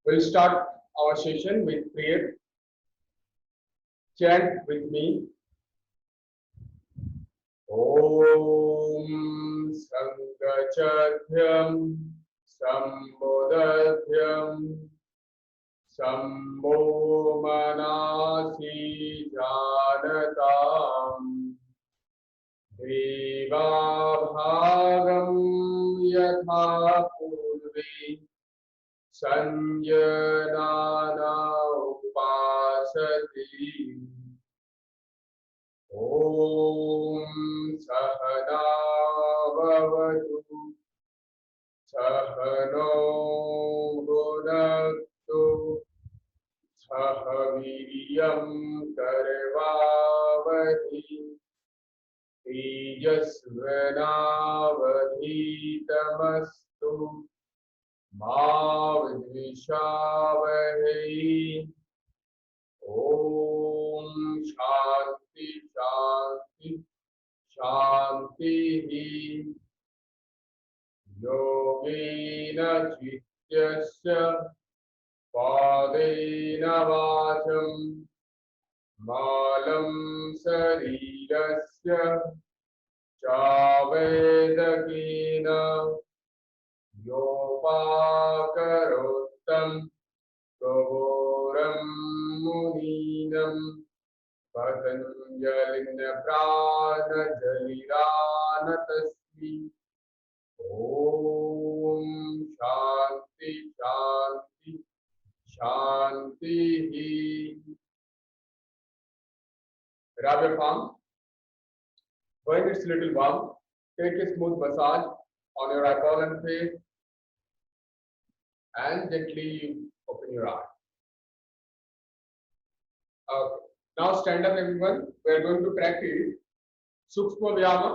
We'll start our session with prayer. Chant with me. Om Sankachathyam Sambodhyam Sambho Manasi Janatam Devabhagam Yatha Purvi Sanjanana Upasati Om Sahana Bhavatu Sahano Bhunaktu Sahaviriyam Karvavati Tejasvanavadhitamastu Ma Vidvishavahai Om Shanti Shanti Shanti Yogena Chityasya Padena Vacham Malam Sarirasya Chavedakina Yopakarottam Goram Muninam Patanjalina Prana Jalirana Tasmi Om Shanti Shanti Shanti. Grab your palm. When it's a little warm, take a smooth massage on your eyeball and face and gently open your eye. Okay. Now stand up everyone. We are going to practice Sukshma Vyama.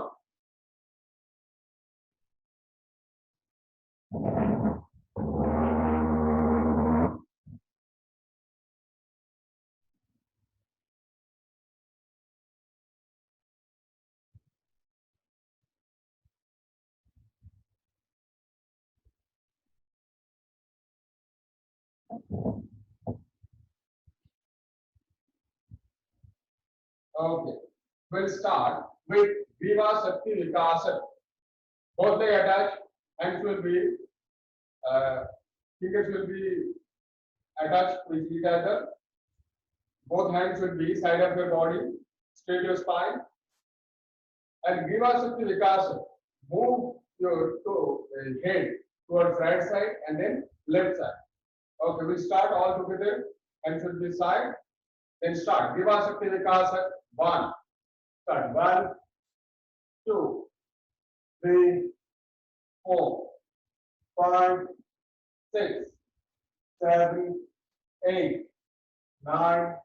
Okay. We'll start with Viva Sakti Vikasa. Both leg attached, hands will be, fingers will be attached with each other. Both hands should be side of your body, straight your spine. And Viva Sakti Vikasa. Move your head towards right side and then left side. Okay, we'll start all together. Hands should be side. Then start. Viva Sakti Vikasa. 1. Start. 1, 2, 3, 4, 5, 6, 7, 8, 9,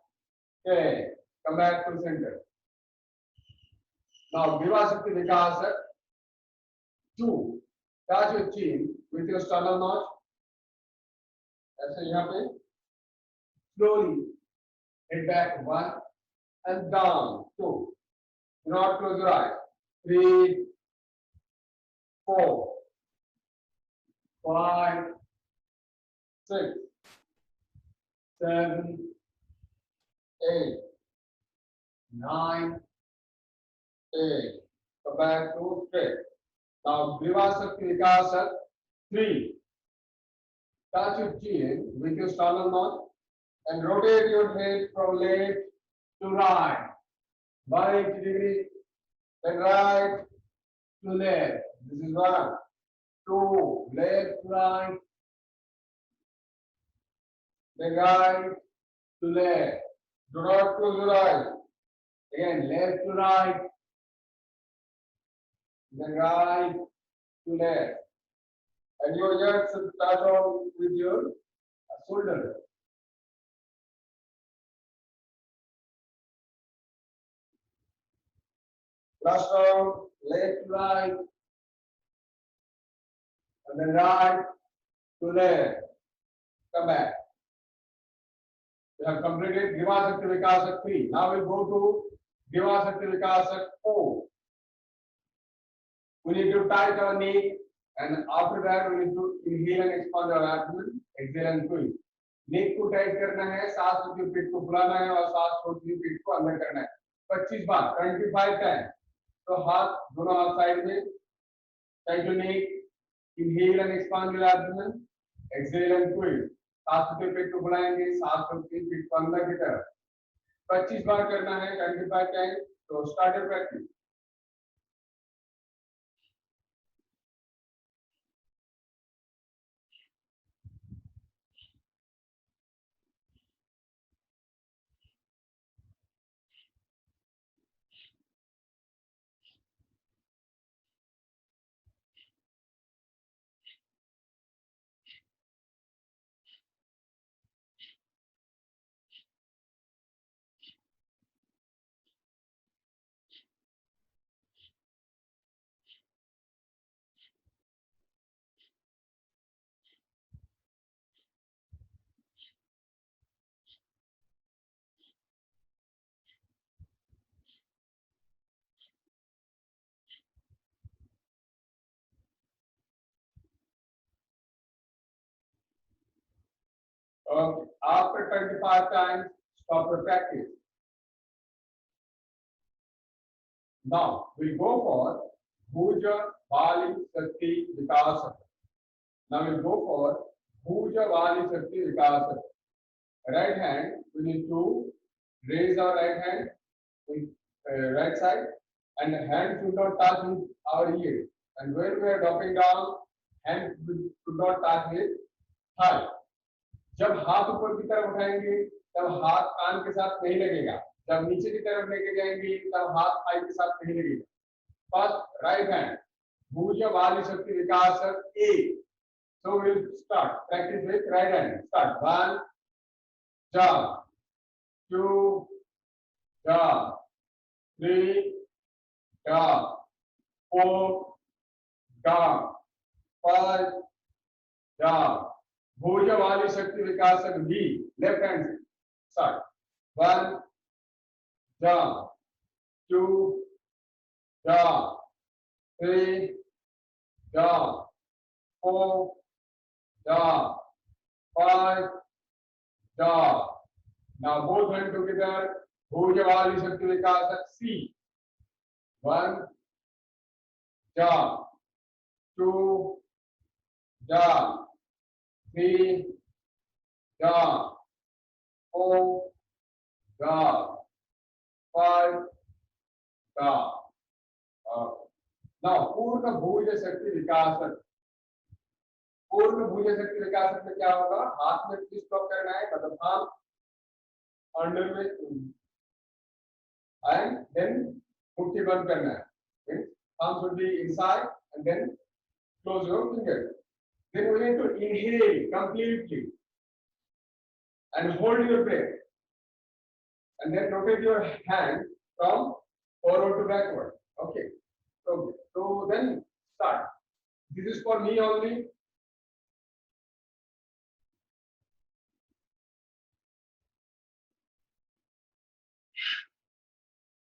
10. Come back to center. Now, Viva Sakti Vikasa. 2. Touch your chin with your sternal notch. ऐसे यहाँ पे. Slowly head back. 1 and down. 2. Do not close your eyes. 3, 4, 5, 6, 7, 8, 9, 10. Come back to straight. Now, Viva Sakti Vikasa. 3. Touch your chin with your sternal notch and rotate your head from left to right. 180 degrees. Then right to left. This is 1. 2. Left to right. Then right to left. Do not close your eyes. Again, left to right. Then right to left. And your ears should touch on with your shoulder. Brush down, left to right. And then right to left. Come back. We have completed Viva Sakti Vikasa 3. Now we'll go to Viva Sakti Vikasa 4. We need to tight our knee, and after that we need to inhale and expand our abdomen, exhale and breathe. नेक को tight करना है, सांस होती हुई पेट को फुलाना है और सांस छोड़ती हुई पेट को अंदर करना है 25 बार 25 टाइम। तो हाथ दोनों हाथ साइड में, tight to neck, inhale and expand your abdomen, exhale and twist. सांस होते हुए पेट को फुलाएंगे, सांस छोड़ती हुई पेट को अंदर की तरफ 25 बार करना है 25 टाइम। तो start your practice. After 25 times, stop your practice. Now we'll go for Bhuja Vali Sakti Vikasana. Now we'll go for Bhuja Vali Sakti Vikasana. Right hand, we need to raise our right hand with right side, and hand should not touch with our ear. And when we are dropping down, hand should not touch with thigh. जब हाथ ऊपर की तरफ उठाएंगे तब हाथ कान के साथ नहीं लगेगा, जब नीचे की तरफ लेके जाएंगे तब हाथ थाई के साथ नहीं लगेगा। फर्स्ट राइट हैंड भुज वाली शक्ति विकास ए। So we'll start practice with right hand. Start 1 jump, 2 jump, 3 jump, 4 jump, 5 jump. भुज वाली शक्ति विकासक बी लेफ्ट हैंड से start 1 jump, 2 jump, 3 jump, 4 jump, 5 jump. Now both hands together. भुज वाली शक्ति विकासक सी 1 jump, 2 jump, 3 jump, 4 jump, 5 jump. Now पूर्ण भुज शक्ति विकासक। पूर्ण भुज शक्ति विकासक में क्या होगा, हाथ में ट्विस्ट स्टॉप करना है, मतलब palm अंडर में and then मुट्ठी बंद करना है, means palm should be inside and then close your fingers. Then we need to inhale completely and hold your breath, and then rotate your hand from forward to backward. Okay. Okay. So then start. This is for me only.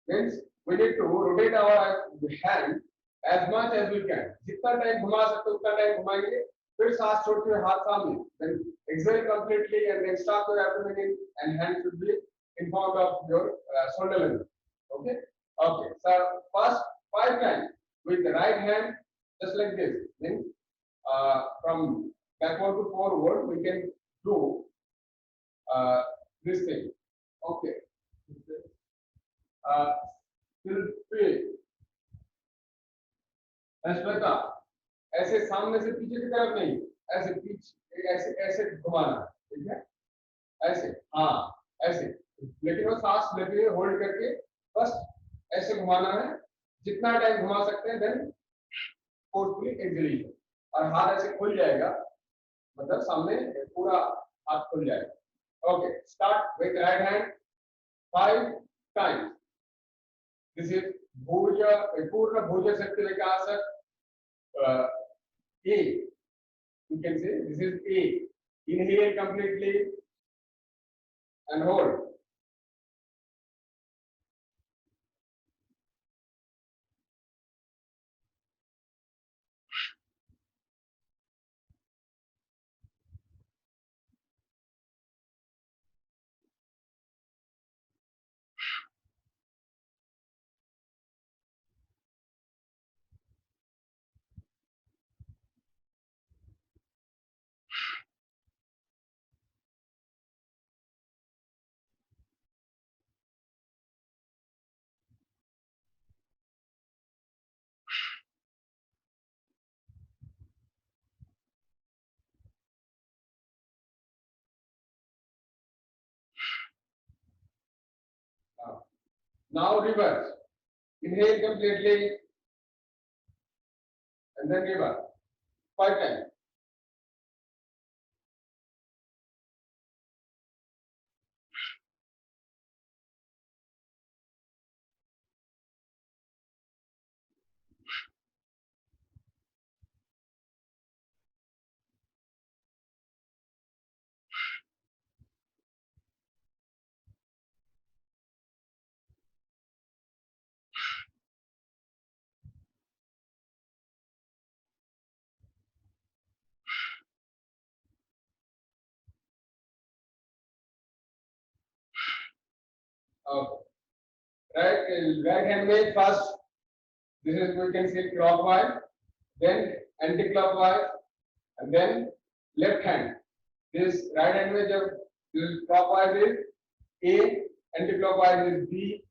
Means we need to rotate our hand as much as we can. जितना time घुमा सकते उतना time घुमाएंगे, फिर सांस छोड़ते हुए हाथ सामने, then exhale completely and then stop your abdomen in, and hand should be in front of your shoulder level. Okay. Okay. So first 5 times with the right hand, just like this. Means from backward to forward we can do this thing. Okay. ऐसे सामने से पीछे की तरफ नहीं, ऐसे पीछे ऐसे ऐसे घुमाना, ठीक है, ऐसे, हाँ ऐसे, लेकिन वो सांस लेते हुए होल्ड करके बस ऐसे घुमाना है, जितना टाइम घुमा सकते हैं, देन फोर्सफुली एक्सहेलेशन, और हाथ ऐसे खुल जाएगा, मतलब सामने पूरा हाथ खुल जाएगा। Okay, start with right hand 5 times. This is Bhuja, Purna Bhuja Shakti Vikasana A. You can say this is A. Inhale completely and hold. Now reverse. Inhale completely and then reverse. 5 times. Okay. Right hand way first. This is we can say clockwise, then anti-clockwise, and then left hand. This right hand way जब this clockwise is A, anti-clockwise is B,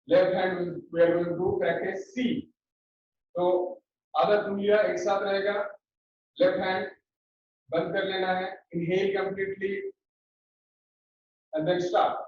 left hand we are going to practice C. तो आधा कुंडलियां एक साथ रहेगा. Left hand बंद कर लेना है. Inhale completely and then start.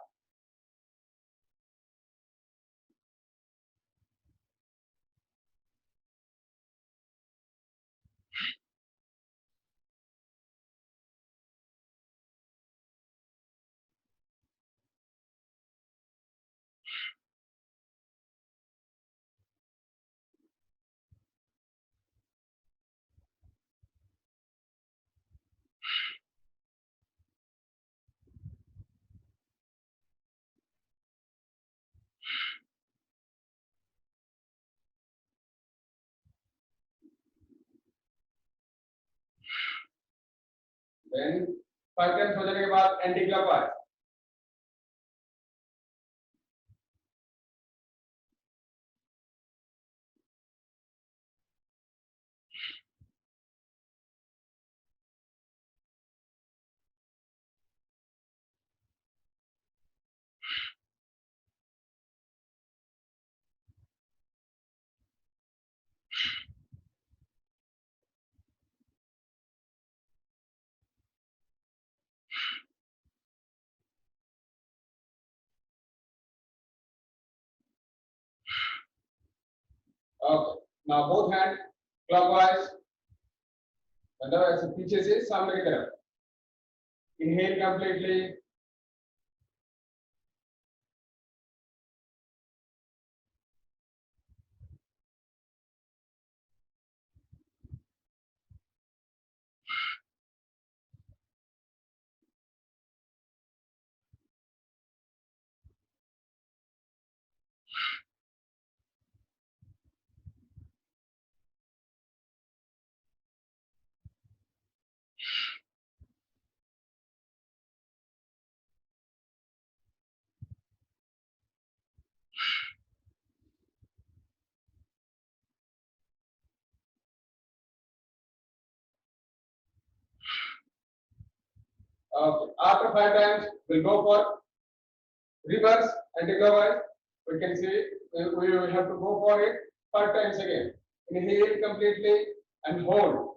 Then 5 times हो जाने के बाद anti clockwise. Okay. Now both hand clockwise. मतलब ऐसे पीछे से सामने की तरफ. Inhale completely. Okay. After 5 times, we'll go for reverse anti-clockwise. We can see we will have to go for it 5 times again. Inhale completely and hold.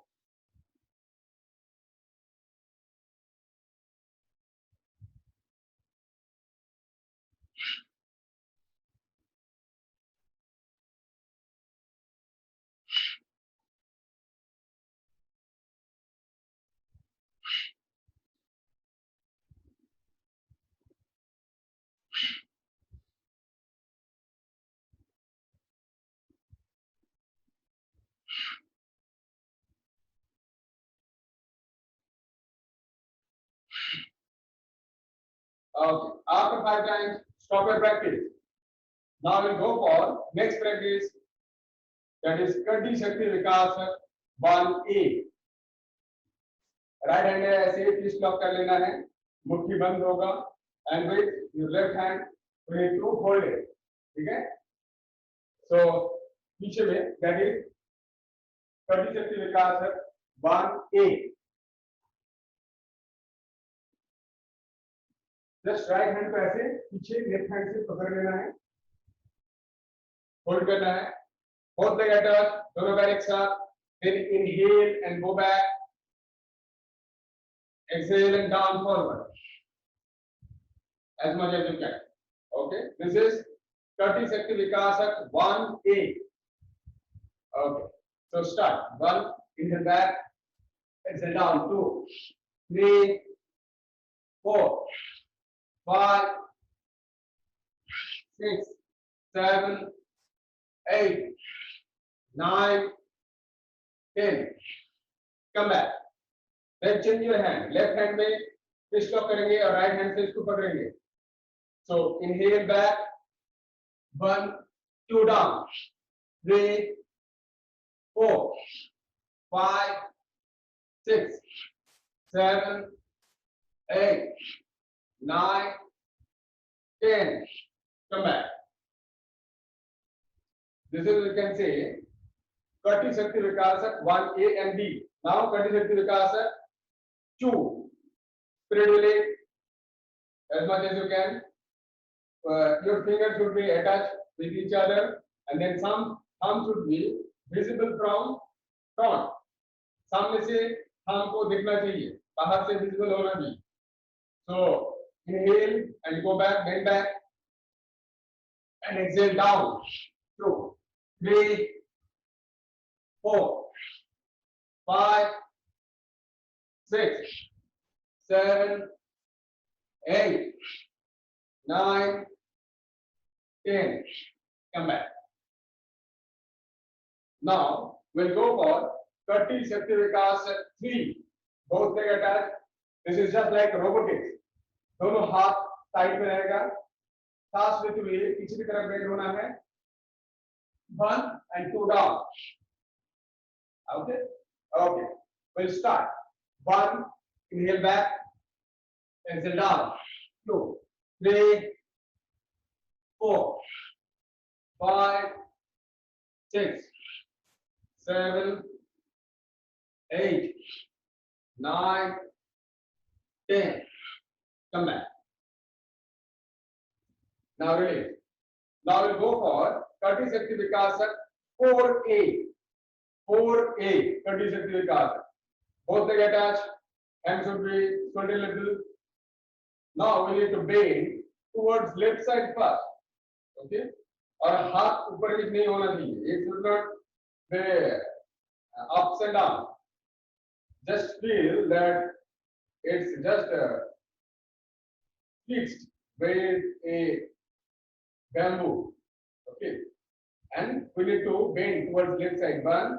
Okay. After 5 times, stop your practice. Now we'll go for next practice. That is Kadi Shakti Vikas 1A. Right hand है ऐसे ही fist lock कर लेना है. मुट्ठी बंद होगा and with your left hand we need to hold it. ठीक है. सो पीछे में दैट इज कटी शक्ति विकास 1A. जस्ट राइट हैंड को ऐसे पीछे लेफ्ट हैंड से पकड़ लेना है. होल्ड करना है. Both leg attach. दोनों पैर एक साथ. Then inhale and go back. Exhale and down forward as much as you can. Okay, this is Kati Shakti Vikasak 1A. Okay. So start. 1, inhale back, exhale down. 2, 3, 4, 5, 6, 7, 8, 9, 10. Come back. Then change your hand. Left hand में twist lock करेंगे और right hand से इसको पकड़ेंगे. So inhale back. 1, 2 down. 3, 4, 5, 6, 7, 8, 9, 10. Come back. This is, you can say, Kati Shakti Vikasak 1A and B. Now Kati Shakti Vikasak 2. Spread your leg as much as you can. Your fingers should be attached with each other, and then some thumb should be visible from front. सामने से thumb को दिखना चाहिए, बाहर से visible होना चाहिए. So inhale and go back, bend back, and exhale down. 2, 3, 4, 5, 6, 7, 8, 9, 10. Come back. Now we'll go for Kati Shakti Vikas 3. Both leg attached. This is just like robotics. दोनों हाथ साइड में रहेगा. सांस लेते हुए पीछे की तरफ बेंड होना है. 1 and 2 down. Okay. Okay. We'll start. 1. Inhale back. Exhale down. 2, 3, 4, 5, 6, 7, 8, 9, 10. Come back. Now release. Now we'll go for Kati Shakti Vikasak 4A. 4A. Kati Shakti Vikasak. Both leg attached. Hands should be spread a little. Now we need to bend towards left side first. Okay. और हाथ ऊपर नीचे नहीं होना चाहिए. It should not be ups and down. Just feel that it's just fixed with a bamboo. Okay. And we need to bend towards left side. 1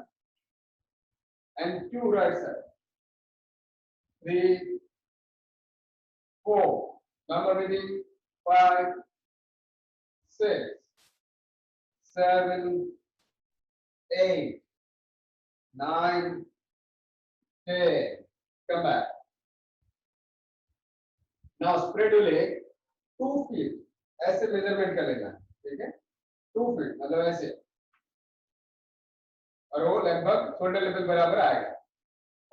and 2 right side. 3, 4. Number reading 5, 6, 7, 8, 9, 10. Come back. Now spread your leg 2 feet. ऐसे measurement कर लेना. ठीक है. 2 feet मतलब ऐसे. और वो लगभग शोल्डर लेवल बराबर आएगा.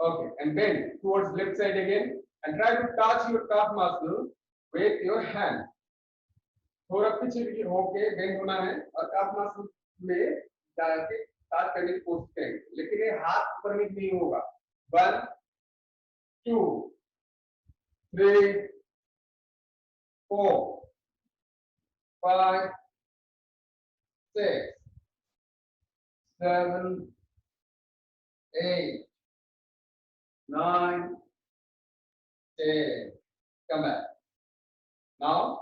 Okay. And bend towards left side again. And try to touch your calf muscle with your hand. थोड़ा पीछे भी होके बेंड होना है और calf muscle में जाके टच करने की कोशिश करेंगे. लेकिन ये हाथ ऊपर नीचे नहीं होगा. 1, 2, 3, 4, 5, 6, 7, 8, 9, 10. Come back. Now,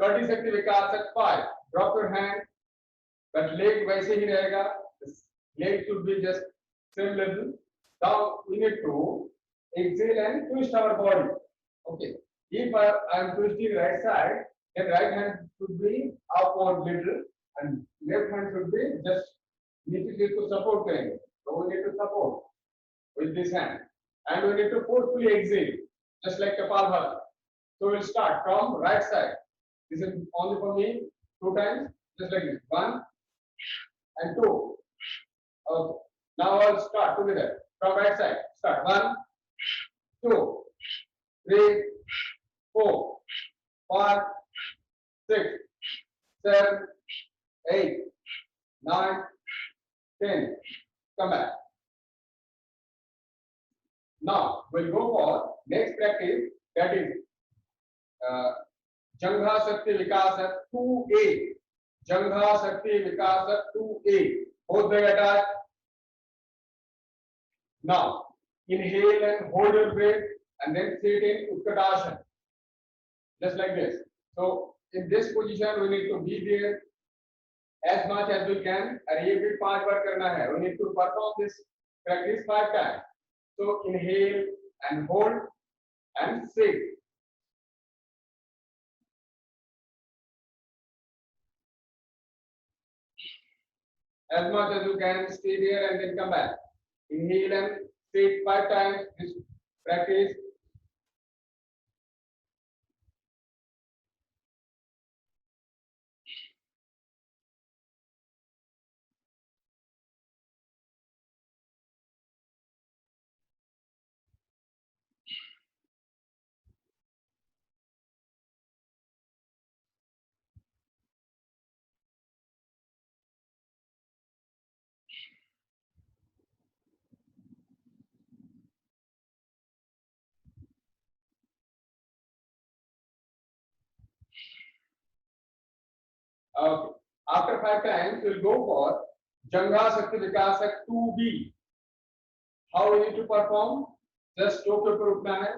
Kati Shakti Vikasak 5. Drop your hand, but leg वैसे ही रहेगा. Leg should be just same level. Now we need to exhale and twist our body. Okay. If I am twisting right side, then right hand should be upward little and left hand should be just नीचे को support करेंगे. So we need to support with this hand, and we need to forcefully exhale, just like Kapalbhati. So we'll start from right side. This is only for me 2 times, just like this. 1 and 2. Okay. Now I'll start together from right side. Start. 1, 2, 3, 4, 5, 6, 7, 8, 9, 10. Come back. Now we'll go for next practice, that is Jangha Shakti Vikas 2A. Jangha Shakti Vikasa 2A. Both they attach. Now, inhale and hold your breath and then sit in Utkatasana. Just like this. So, in this position, we need to be there as much as we can. और ये भी 5 बार करना है. We need to perform this practice 5 times. So, inhale and hold and sit. As much as you can, stay there and then come back. Inhale and sit 5 times. This practice. Okay. After 5 times, we'll go for Jangha Shakti Vikasa 2B. How we need to perform? Just stroke के ऊपर उठना है.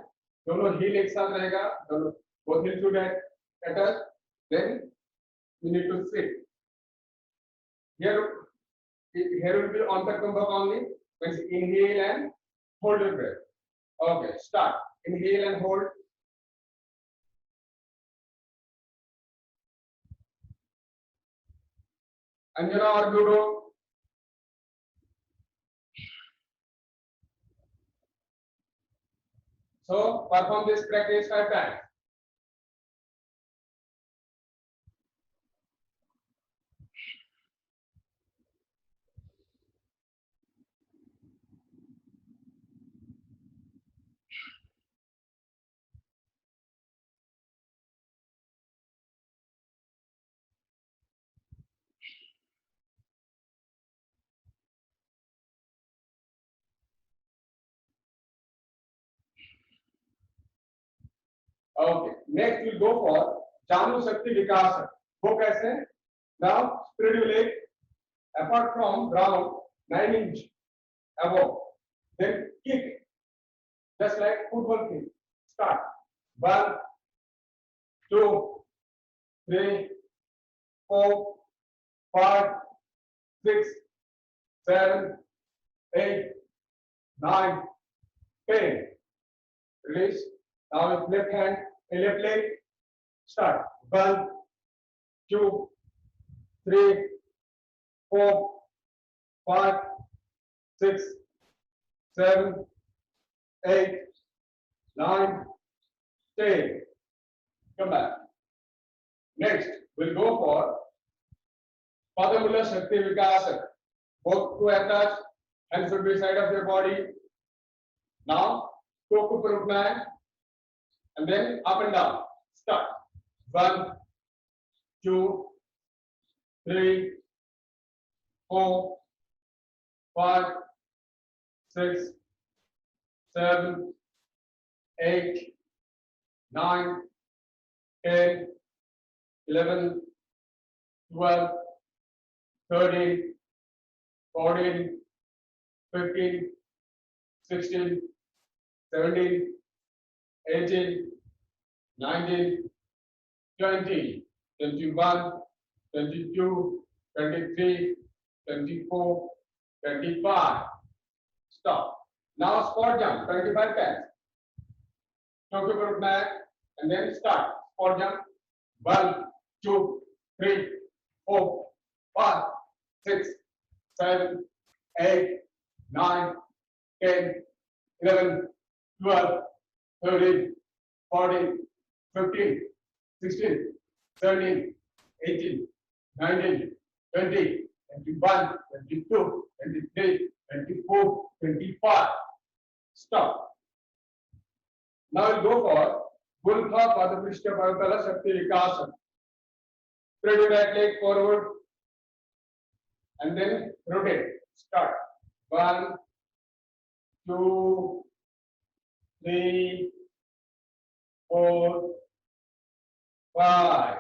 दोनों heel एक साथ रहेगा. दोनों both heel should attach. Then we need to sit. Here will be on the kumbhak only. Means inhale and hold your breath. Okay. Start. Inhale and hold. Anjana or Gudo. So perform this practice 5 times. Okay. Next we'll go for Janu Shakti Vikasa. Go kaise? Now spread your leg apart from ground 9 inch above. Then kick just like football kick. Start. 1, 2, 3, 4, 5, 6, 7, 8, 9, 10. Release. Now with left hand, left leg. Start. 1, 2, 3, 4, 5, 6, 7, 8, 9, 10. Come back. Next, we'll go for Padamula Shakti Vikasa. Both to attach, hands should be side of your body. Now, toe ऊपर उठना है, and then up and down. Start. 1, 2, 3, 4, 5, 6, 7, 8, 9, 10, 11, 12, 13, 14, 15, 16, 17, 18, 19, 20, 21, 22, 23, 24, 25. Stop. Now spot jump, 25 times. Toe ऊपर उठना है, and then start. Spot jump. 1, 2, 3, 4, 5, 6, 7, 8, 9, 10, 11, 12, 13, 14, 15, 16, 17, 18, 19, 20, 21, 22, 23, 24, 25. Stop. Now we'll go for Gulfa Padapishta Paratala Shakti Vikasa. Spread your right leg forward and then rotate. Start. 1, 2, 3, 4, 5.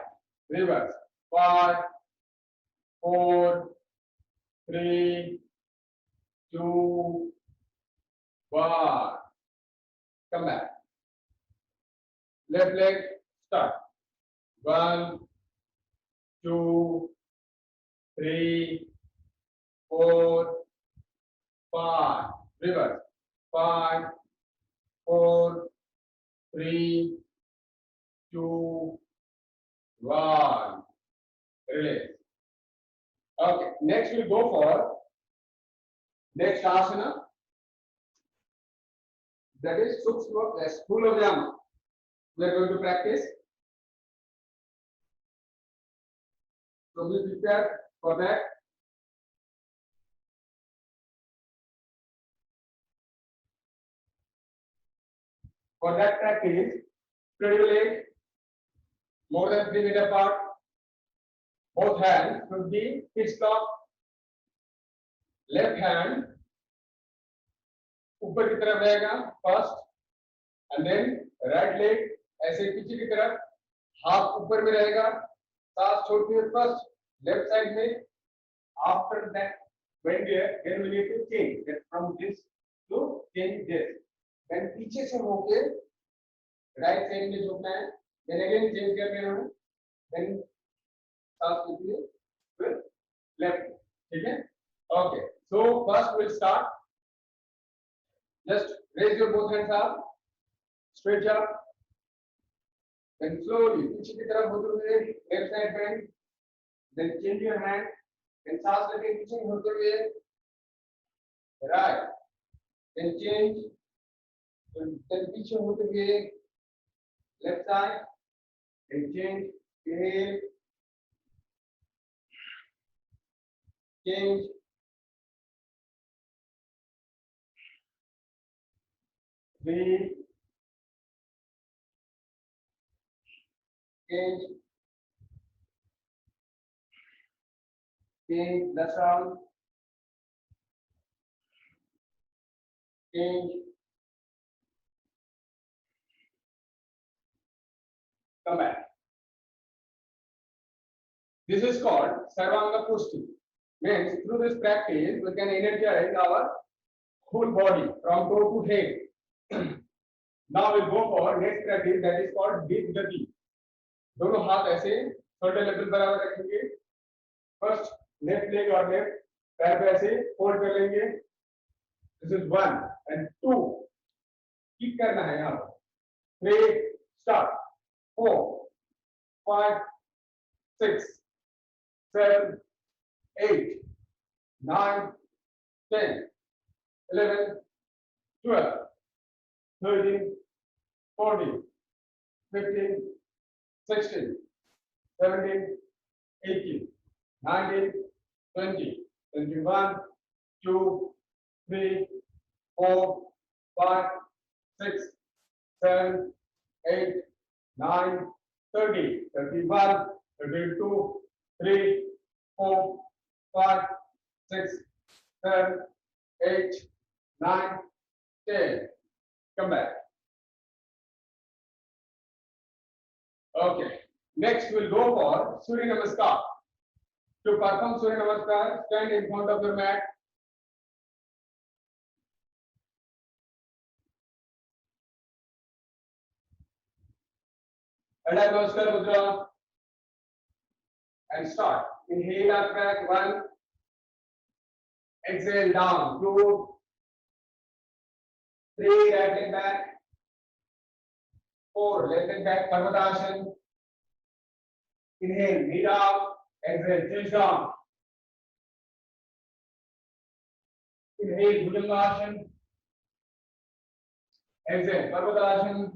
Reverse. 5, 4, 3, 2, 1. Come back. Left leg, start. 1, 2, 3, 4, 5. Reverse. 5, 4, 3, 2, 1. Release. Okay. Next we go for next asana. That is Sthula Vyama. We are going to practice. So be prepared for that. For that practice, spread your legs more than 3 meters apart. Both hands should be fixed up. Left hand ऊपर की तरफ रहेगा first, and then right leg ऐसे पीछे की तरफ, हाथ ऊपर में रहेगा, सांस छोड़ते हुए फर्स्ट लेफ्ट साइड में. After that, when then we need to change that from this to change this. Then पीछे से होके राइट साइड में झुकना है. Then again change कर रहे हैं. Then सांस लेते हुए फिर लेफ्ट. ठीक है? Okay. So first we'll start. Just raise your both hands up, stretch up, then slowly पीछे की तरफ होते हुए left side bend, then change your hand, then सांस लेके पीछे होते हुए right, then change, then पीछे होते हुए left side, then change, inhale, change, breathe, change, last round, change, come back. This is called Sarvanga Pushti. Means through this practice we can energize our whole body from toe to head. Now we go for next practice, that is called deep gati. दोनों हाथ ऐसे shoulder level बराबर रखेंगे. First left leg और left पैर पे ऐसे fold कर लेंगे. This is 1 and 2. किक करना है यहाँ पर. 3 start. 4 5 6 7 8 9 10 11 12 13 14 15 16 17 18 19 20 21 2 3 4 5 6 7 8 9 30 31 32 3 4 5 6 7 8 9 10. Come back. Okay. Next we'll go for Surya Namaskara. To perform Surya Namaskara, stand in front of your mat. Adha Namaskara Mudra. And start. Inhale up back 1. Exhale down 2. 3. Right leg back. 4. Left leg back. Parvatasana. Inhale, knee down. Exhale, chest down. Inhale, Bhujangasana. Exhale, Parvatasana.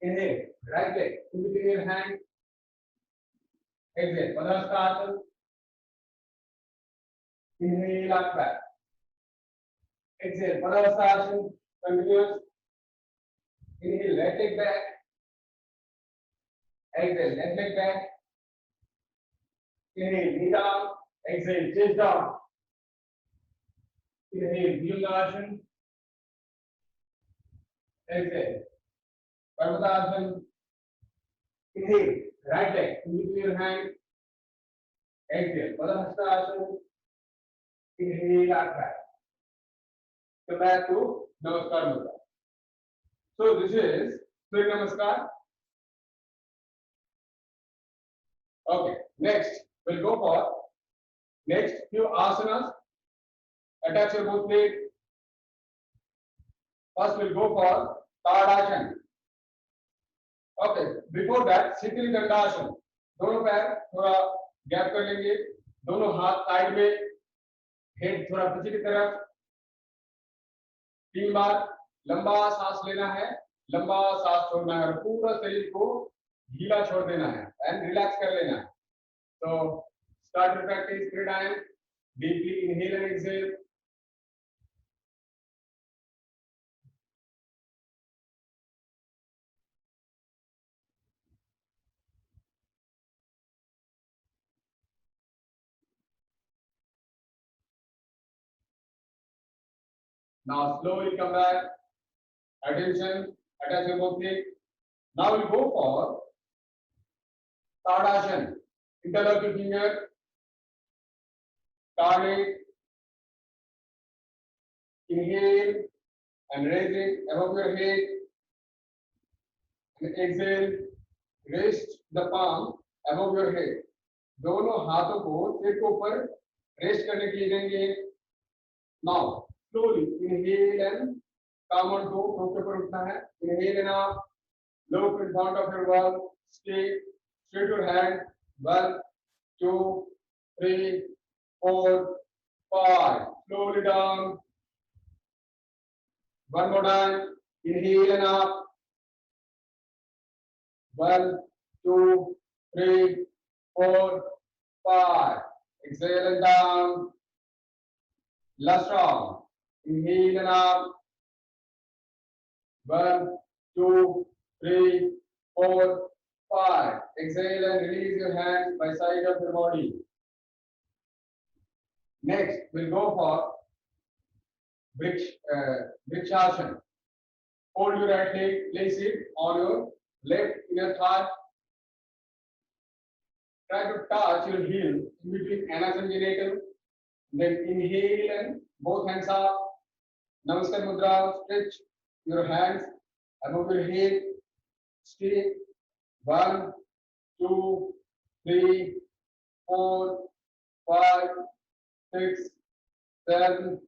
Inhale, right leg in between your hand. Exhale, Padhastasana. Inhale, up back. Exhale, Padhastasana. Continuous. Inhale, right leg back. Exhale, left leg back. Inhale, knee down. Exhale, chest down. Inhale, Bhujangasana. Exhale, Parvatasana. Inhale, right leg in between your hand. exhale. Padahastasana. Inhale out back. Come back to Namaskar Mudra. So this is Surya Namaskar. Okay. Next, we'll go for next few asanas. Attach your both legs. First, we'll go for Tadasana. Okay. Before that, Sikri Dandasana. दोनों पैर थोड़ा gap कर लेंगे. दोनों हाथ side में. Head थोड़ा पीछे की तरफ. 3 बार लंबा सांस लेना है. लंबा सांस छोड़ना है और पूरा शरीर को ढीला छोड़ देना है एंड रिलैक्स कर लेना है. So start your practice 3 times. Deeply inhale and exhale. Now slowly come back. Attention. Attach your both legs. Now we'll go for Tadasana. Interlock your finger. Target. Inhale and raise it above your head. And exhale. Rest the palm above your head. दोनों हाथों को सिर के ऊपर rest करने के लिए देंगे. Now slowly inhale and come on to के ऊपर उठना है. Inhale and up. Look in front of your wall. Stay. Straight your hand. 1, 2, 3, 4, 5. Slowly down. One more time. Inhale and up. 1, 2, 3, 4, 5. Exhale and down. Last round. Inhale and up. 1, 2, 3, 4, 5. Exhale and release your hands by side of your body. Next, we'll go for Vrikshasana. Hold your right leg, place it on your left inner thigh. Try to touch your heel in between anus and genital. Then inhale and both hands up. Namaskar Mudra. Stretch your hands above your head. Stay. 1, 2, 3, 4, 5, 6, 7,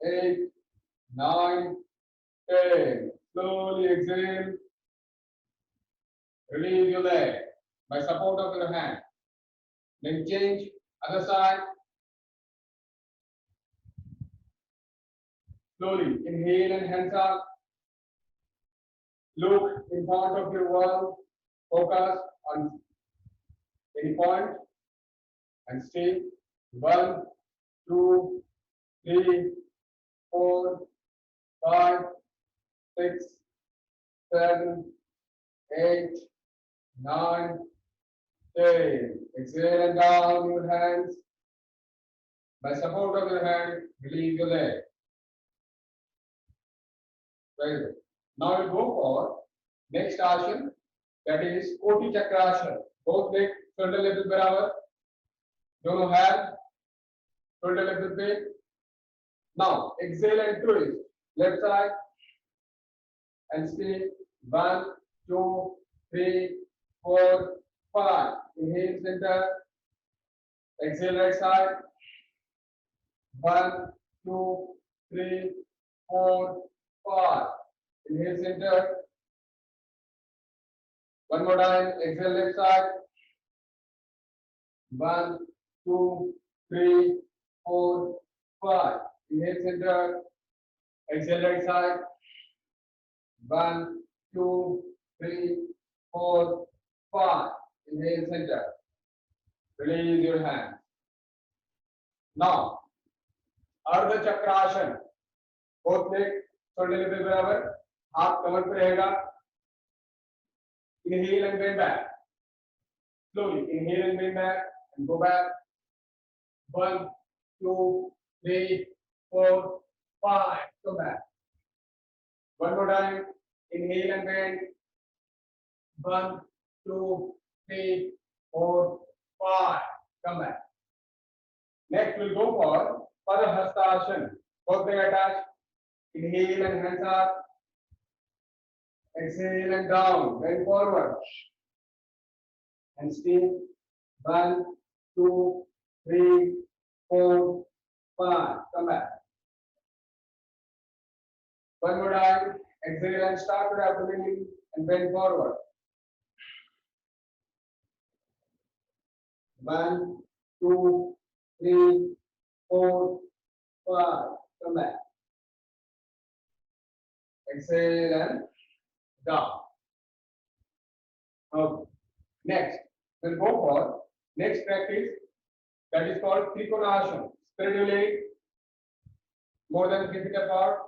8, 9, 10. Slowly exhale. Release your leg by support of your hand. Then change other side. Slowly inhale and hands up. Look in front of your wall. Focus on any point and stay. 1, 2, 3, 4, 5, 6, 7, 8, 9, 10. Exhale and down your hands. By support of your hand, release your leg. Very good. Now we go for next asana, that is Koti Chakrasana. Both legs shoulder level बराबर. दोनों हाथ shoulder level पे. Now exhale and twist. Left side and stay. 1, 2, 3, 4, 5. Inhale center. Exhale right side. 1, 2, 3, 4, 5. Inhale center. One more time. Exhale left side. 1, 2, 3, 4, 5. Inhale center. Exhale right side. 1, 2, 3, 4, 5. Inhale center. Release your hands. Now, Ardha Chakrasana. Both legs shoulder level बराबर. हाथ कमर पे रहेगा. Inhale and bend back. Slowly inhale and bend back and go back. 1, 2, 3, 4, 5. Come back. One more time. Inhale and bend. 1, 2, 3, 4, 5. Come back. Next, we'll go for Padahastasana. Both things attached. Inhale and hands up. Exhale and down. Bend forward. And stay. 1, 2, 3, 4, 5. Come back. One more time. Exhale and start your abdomen and bend forward. 1, 2, 3, 4, 5. Come back. Exhale and down. Okay. Next, we'll go for next practice that is called Trikonasana. Spread your leg more than 3 feet apart.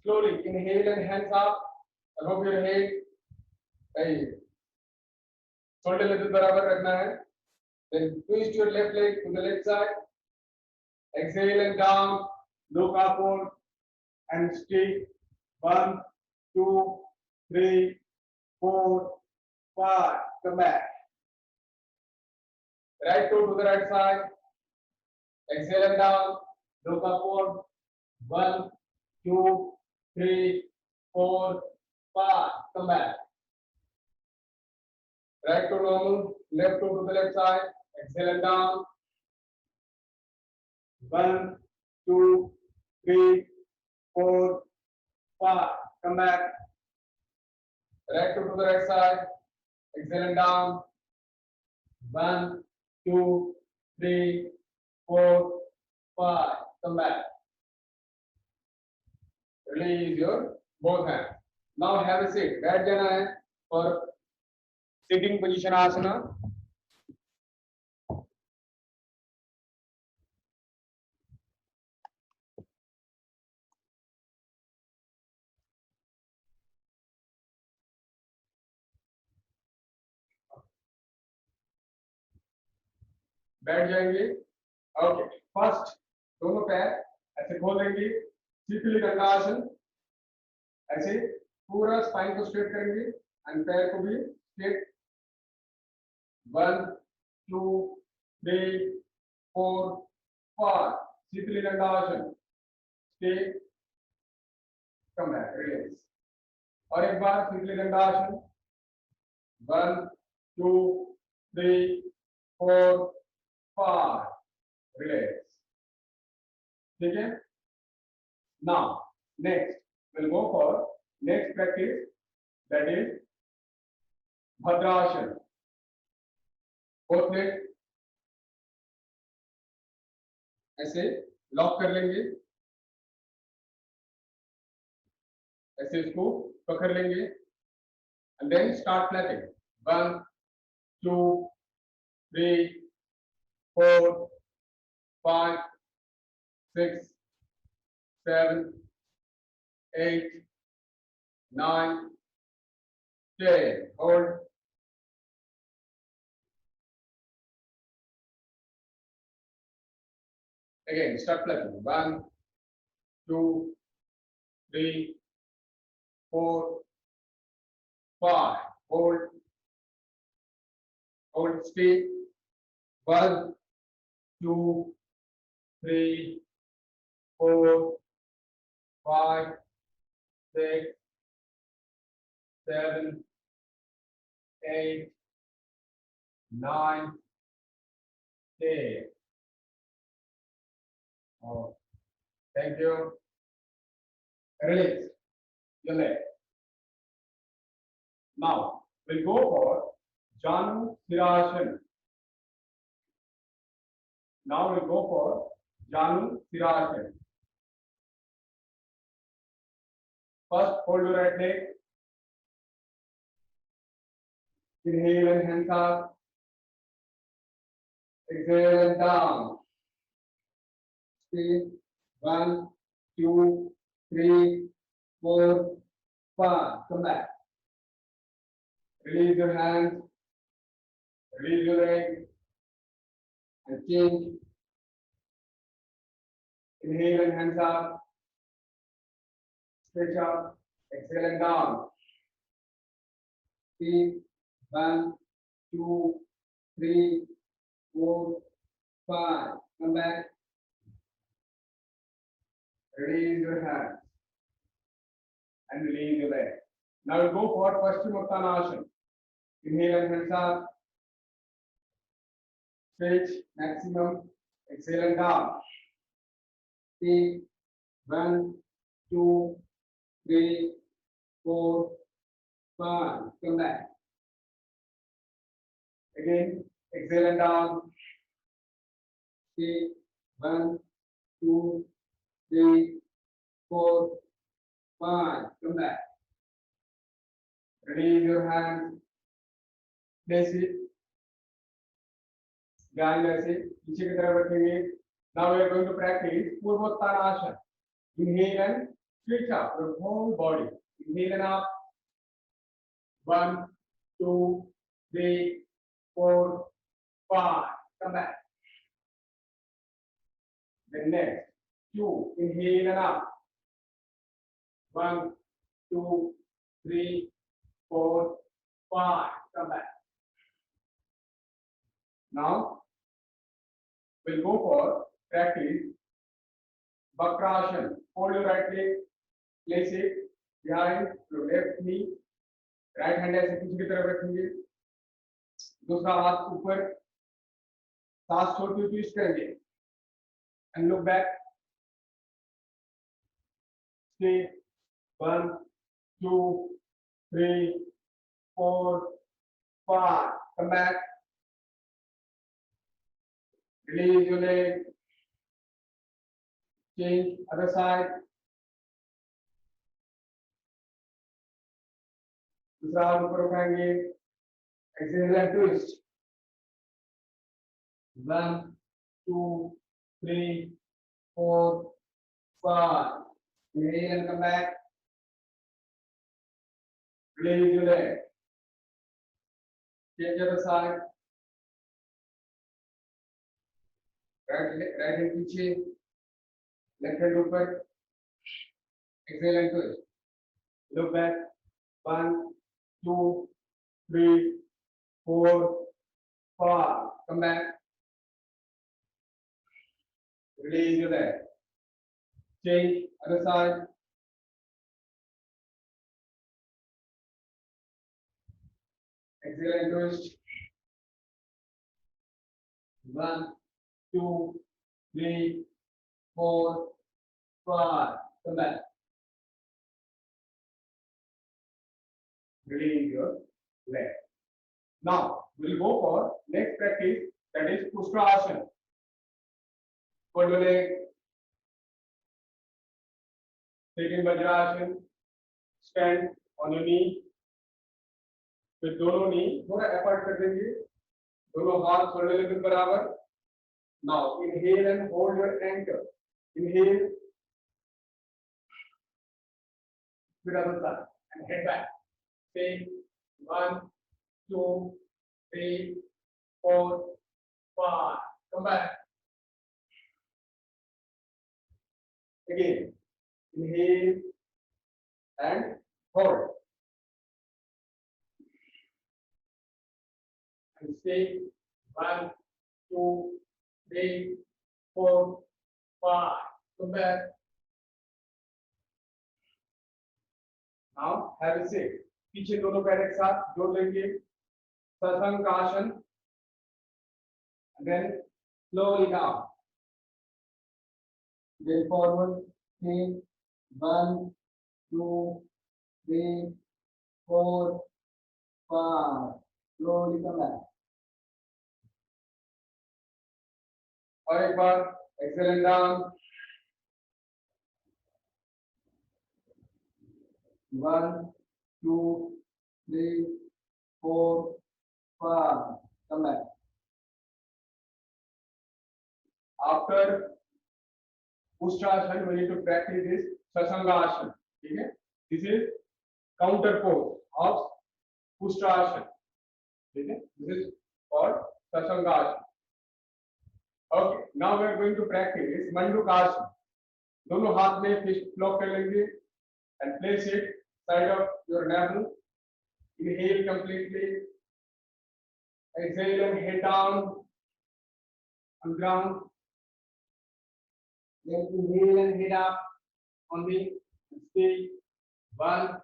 Slowly inhale and hands up above your head. Shoulder level बराबर रखना है. Then twist your left leg to the left side. Exhale and down. Look upward and stay. 1, 2, 3, 4, 5. Come back. Right toe to the right side. Exhale and down. Look upward. 1, 2, 3, 4, 5. Come back. Right toe normal. Left toe to the left side. Exhale and down. 1, 2, 3, 4, 5. Come back. Right toe to the right side. Exhale and down. 1, 2, 3, 4, 5. Come back. Release your both hands. Now have a seat. बैठ जाना है for sitting position asana. बैठ जाएंगे. Okay. First दोनों पैर ऐसे खोल देंगे. शीतली गंगासन. ऐसे पूरा स्पाइन को स्ट्रेट करेंगे एंड पैर को भी स्ट्रेट. 1, 2, 3, 4, 5. शीतली गंगासन. स्टे. Come back. रिलैक्स. और एक बार शीतली गंगासन. 1, 2, 3, 4, 5. Relax. ठीक है. Now next we'll go for next practice that is Bhadrasana. Both legs ऐसे लॉक कर लेंगे. ऐसे इसको पकड़ लेंगे and then start flapping. 1, 2, 3, 4, 5, 6, 7, 8, 9, 10. Hold. Again, start flapping. 1, 2, 3, 4, 5. Hold. Hold. Stay. 1, 2, 3, 4, 5, 6, 7, 8, 9, 10. Oh, thank you. Release your leg. Now we'll go for Janu Sirasana. Now we'll go for Janu Sirasana. First, hold your right leg. Inhale and hands up. Exhale and down. Stay. 1, 2, 3, 4, 5. Come back. Release your hands. Release your leg. And change. Inhale and hands up. Stretch up. Exhale and down. Stay. 1, 2, 3, 4, 5. Come back. Release your hands and release your leg. Now we'll go for Paschimottanasana. Inhale and hands up. Stretch maximum. Exhale and down. Take 1, 2, 3, 4, 5. Come back. Again, exhale and down. Take 1, 2, 3, 4, 5. Come back. Release your hands. Place it. ध्यान ऐसे पीछे की तरफ रखेंगे. Now we are going to practice Purvottanasana. Inhale and stretch up your whole body. Inhale and up. 1, 2, 3, 4, 5. Come back. Then next. 2. Inhale and up. 1, 2, 3, 4, 5. Come back. Now we'll go for practice Vakrasana. Hold your right leg, place it behind your left knee. Right hand ऐसे पीछे की तरफ रखेंगे. दूसरा हाथ ऊपर. सांस छोड़ते हुए ट्विस्ट करेंगे. And look back. Stay. 1, 2, 3, 4, 5. Come back. Release your leg. Change other side. दूसरा हाथ ऊपर उठाएंगे. Exhale and twist. 1, 2, 3, 4, 5. Inhale and come back. Release your leg. Change other side. Right hand पीछे. Left hand ऊपर. Exhale and twist. Look back. 1, 2, 3, 4, 5. Come back. Release your leg. Change other side. Exhale and twist. 1, 2, 3, 4, 5. Come back. Release your leg. Now we'll go for next practice, that is Pushtrasana. Fold your leg. Sit in Vajrasana. Stand on your knee. फिर दोनों नी थोड़ा effort कर देंगे. दोनों हाथ shoulder level बराबर. Now inhale and hold your ankle. Inhale. With other side and head back. Say 1, 2, 3, 4, 5. Come back. Again. Inhale and hold. And stay. 1, 2, 3, 4, 5. Come back. Now have a seat. पीछे दोनों पैर एक साथ जोड़ लेंगे. Sasangasana. And then slowly down. Then forward. 3, 1, 2, 3, 4, 5. Slowly come back. और एक बार exhale and down. 1, 2, 3, 4, 5. Come back. After Ustrasana, we need to practice this Sasangasana. Okay? This is counter pose of Ustrasana. Okay? This is called Sasangasana. Okay. Now we are going to practice Mandukasana. दोनों हाथ में fist block कर लेंगे and place it side of your navel. Inhale completely. Exhale and head down. on ground. Then inhale and head up on the speed. 1,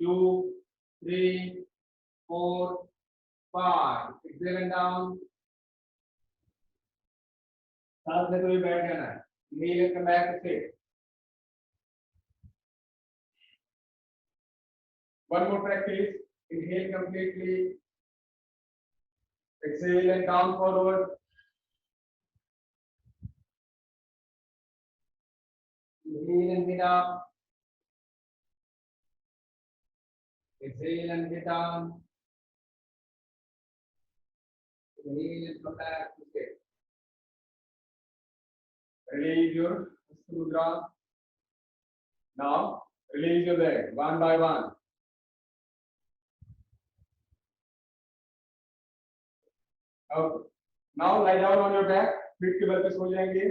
2, 3, 4, 5. Exhale and down. सांस लेते हुए बैठ जाना है. Inhale and come back to sit. One more practice. Inhale completely. Exhale and down forward. Inhale and head up. Exhale and get down. Inhale and come back to sit. Release your mudra. Now release your leg one by one. Okay. Now lie down on your back. Feet के बल पे सो जाएंगे.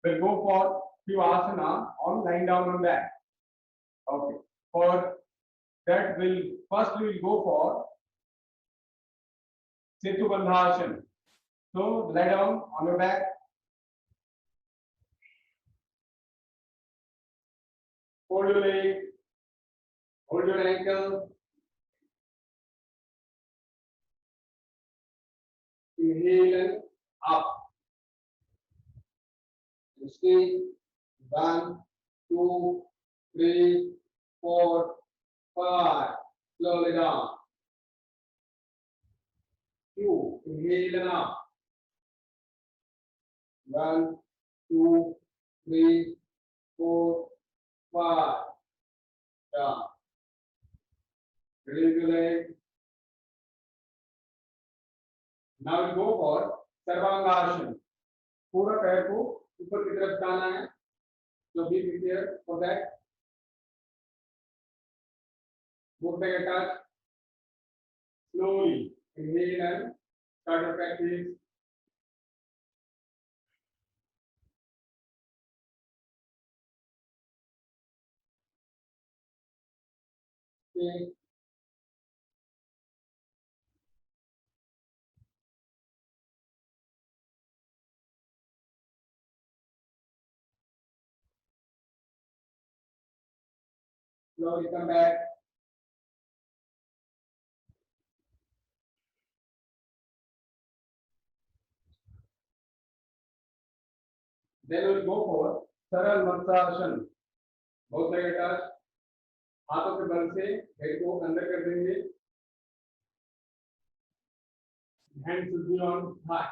We'll go for few asana on lying down on back. Okay. For that we'll go for Setu Bandhasana. So lie down on your back. Hold your leg. Hold your ankle. Inhale and up. And stay. 1, 2, 3, 4, 5. Slowly down. 2. Inhale and up. 1, 2, 3, 4, 5. Down. Release your leg. Now we go for Sarvangasana. पूरा पैर को ऊपर की तरफ जाना है. So be prepared for that. Both leg attach. Slowly inhale and start your practice. Okay. Slowly come back. Then we'll go for Saral Matsasana. Both leg attach. हाथों के बल से हेड को अंदर कर देंगे. Hands should be on thigh.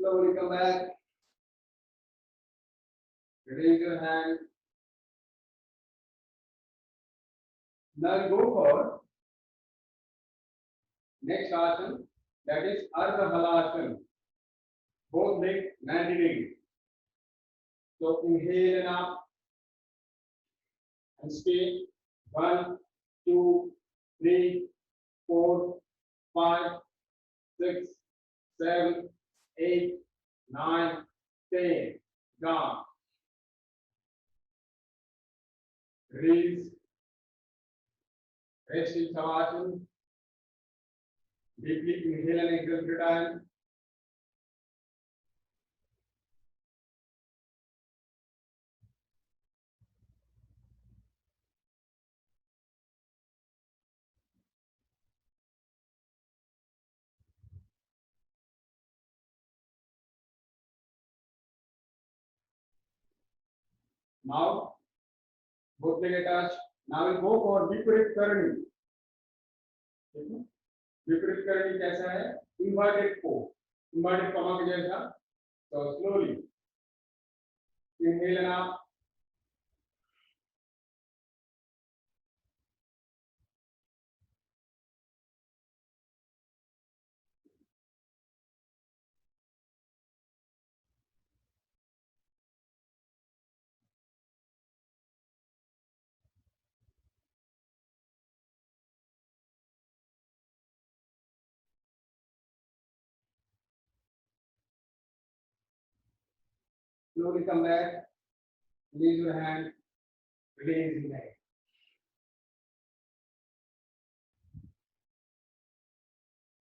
Slowly come back. Raise your hand. Now go for next asana, that is Ardha Halasana. Both legs 90 degrees. So inhale and up and stay. 1, 2, 3, 4, 5, 6, 7, 8, 9, 10. Down. Release. Rest in Savasana. Deeply inhale and exhale 3 times. Now both leg attached. Now we'll go for Viparit Karani. विपरीत करनी कैसा है? Inverted fold. Inverted comma के जैसा. So slowly inhale and up. Slowly come back. Release your hand. Release the neck.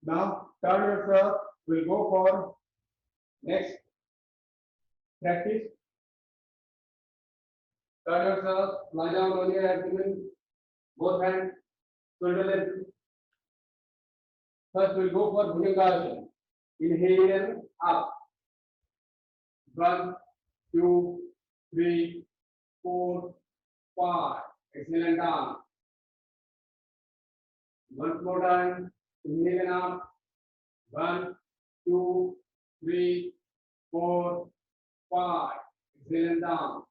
Now turn yourself. We'll go for next practice. Turn yourself. Lie down on your abdomen. Both hands shoulder length. First, we'll go for Bhujangasana. Inhale up. 1, 2, 3, 4, 5. Exhale and down. Once more time. Inhale and up. 1, 2, 3, 4, 5. Exhale and down.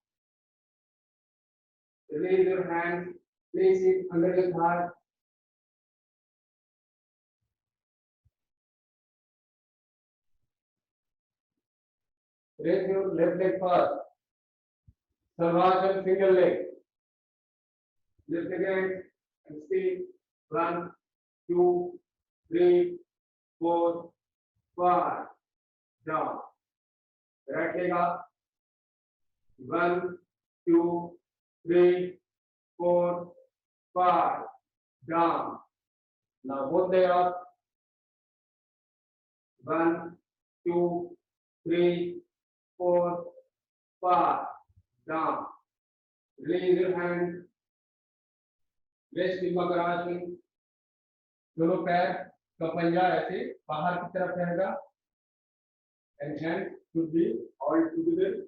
Release your hands. Place it under your thigh. Raise your left leg first. Sarvasana single leg. Lift again and speed. 1, 2, 3, 4, 5. Down. Right leg up. 1, 2, 3, 4, 5. Down. Now both leg up. 1, 2, 3, 4, 5. Down. Release your hand. Rest in Makarasana. दोनों पैर का पंजा ऐसे बाहर की तरफ रहेगा. And hands should be all together.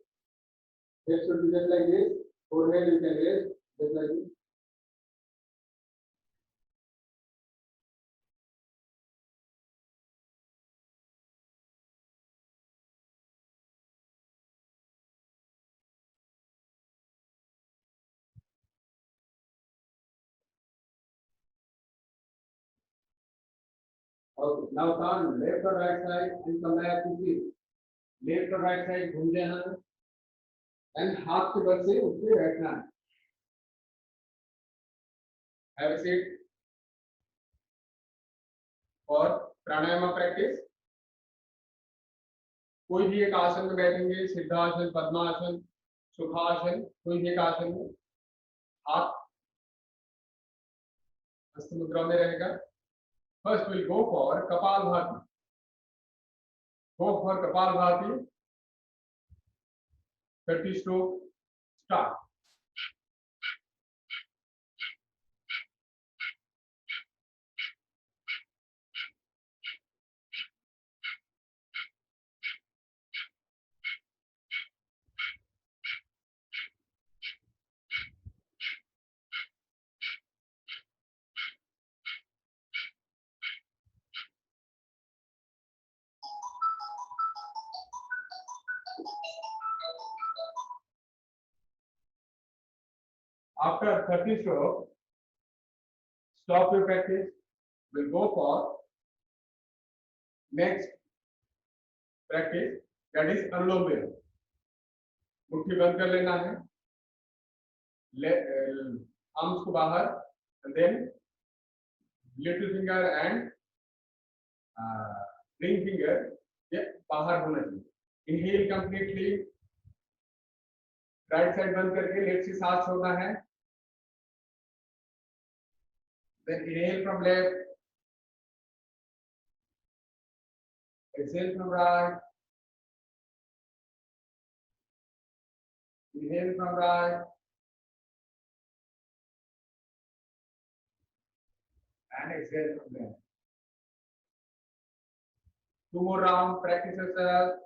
Head should be just like this. Forehead you can raise just like this. Okay. Now turn left or right side and come back to sit. Left or right side घूम जाना है. And हाथ के बल से उठ के बैठना है. Have a seat for pranayama practice. कोई भी एक आसन में बैठेंगे. सिद्धासन, पद्मासन, सुखासन, कोई भी एक आसन में हाथ हस्त मुद्रा में रहेगा. First we'll go for Kapalbhati. Go for Kapalbhati. 30 stroke. Start. After 30 stroke, stop your practice. We'll go for next practice, that is Anulom Vilom. मुट्ठी बंद कर लेना है. Arms को बाहर, and then little finger and ring finger ये बाहर होना चाहिए. Inhale completely. राइट साइड बंद करके लेफ्ट से सांस छोड़ना है. Then inhale from left. Exhale from right. Inhale from right. And exhale from left. 2 more rounds. Practice yourself.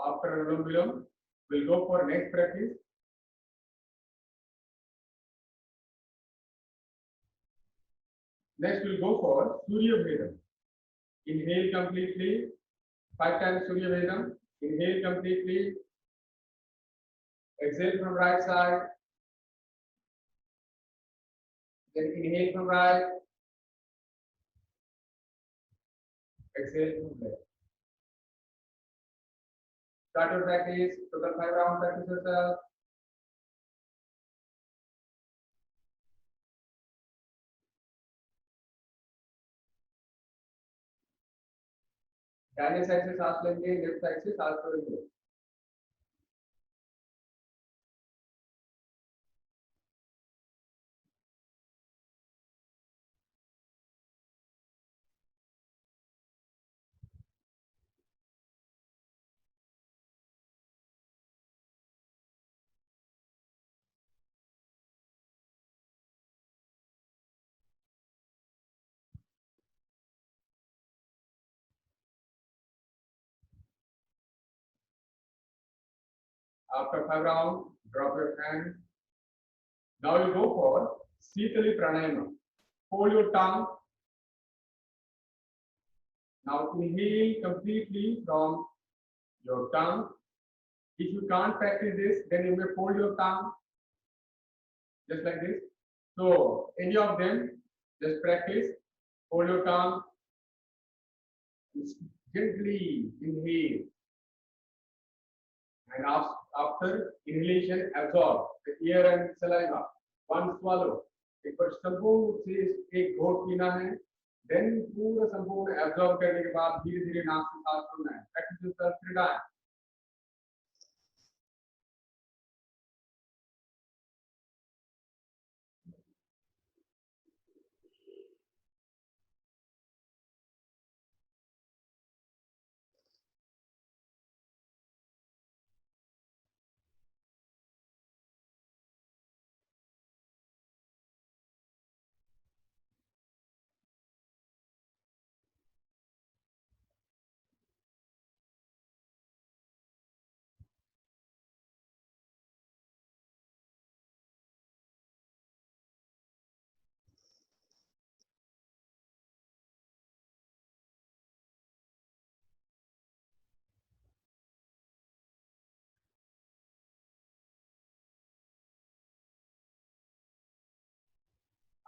After Anulom Vilom, we'll go for next practice. Next, we'll go for Surya Vyayama. Inhale completely, 5 times Surya Vyayama. Inhale completely. Exhale from right side. Then inhale from right. Exhale from left. Start your practice. Total 5 rounds. Practice yourself. दाहिने side से सांस लेंगे, left side से सांस छोड़ेंगे. After 5 rounds, drop your hand. Now you go for Sthula Pranayama. Hold your tongue. Now inhale completely from your tongue. If you can't practice this, then you may hold your tongue just like this. So any of them, just practice. Hold your tongue. Gently inhale. And after inhalation, absorb the air and saliva. One swallow. एक बार संपूर्ण रूप से एक घोट पीना है. Then पूरा संपूर्ण absorb करने के बाद धीरे-धीरे नाक से सांस छोड़ना है. Practice yourself 3 times.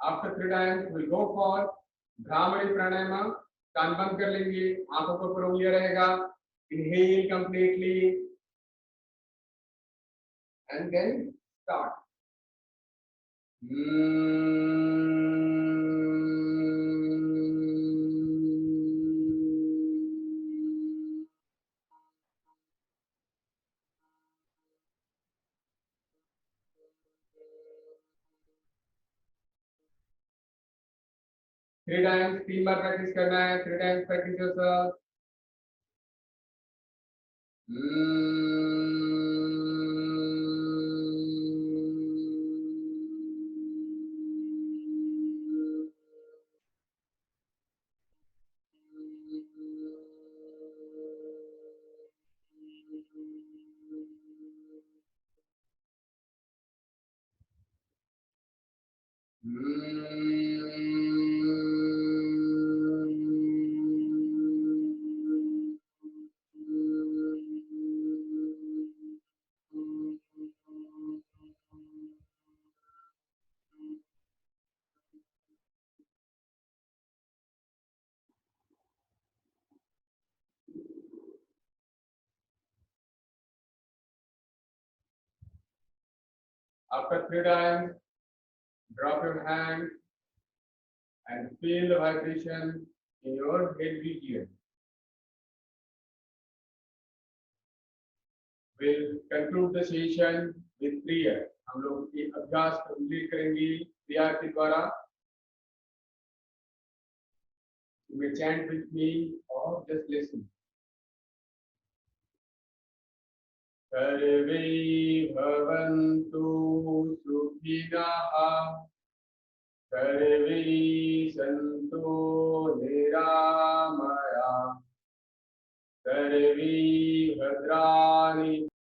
After 3 times, we'll go for Brahmari Pranayama. कान बंद कर लेंगे, आंखों के ऊपर उंगलियां रहेगा. Inhale completely and then start. Three times, 3 bar practice करना है. 3 times practice yourself. After 3 times, drop your hand and feel the vibration in your head region. We'll conclude the session with prayer. हम लोग ये अभ्यास complete करेंगे prayer के द्वारा. You may chant with me or just listen. सर्वे भवन्तु सुखिनः. सर्वे सन्तु निरामया. सर्वे भद्राणि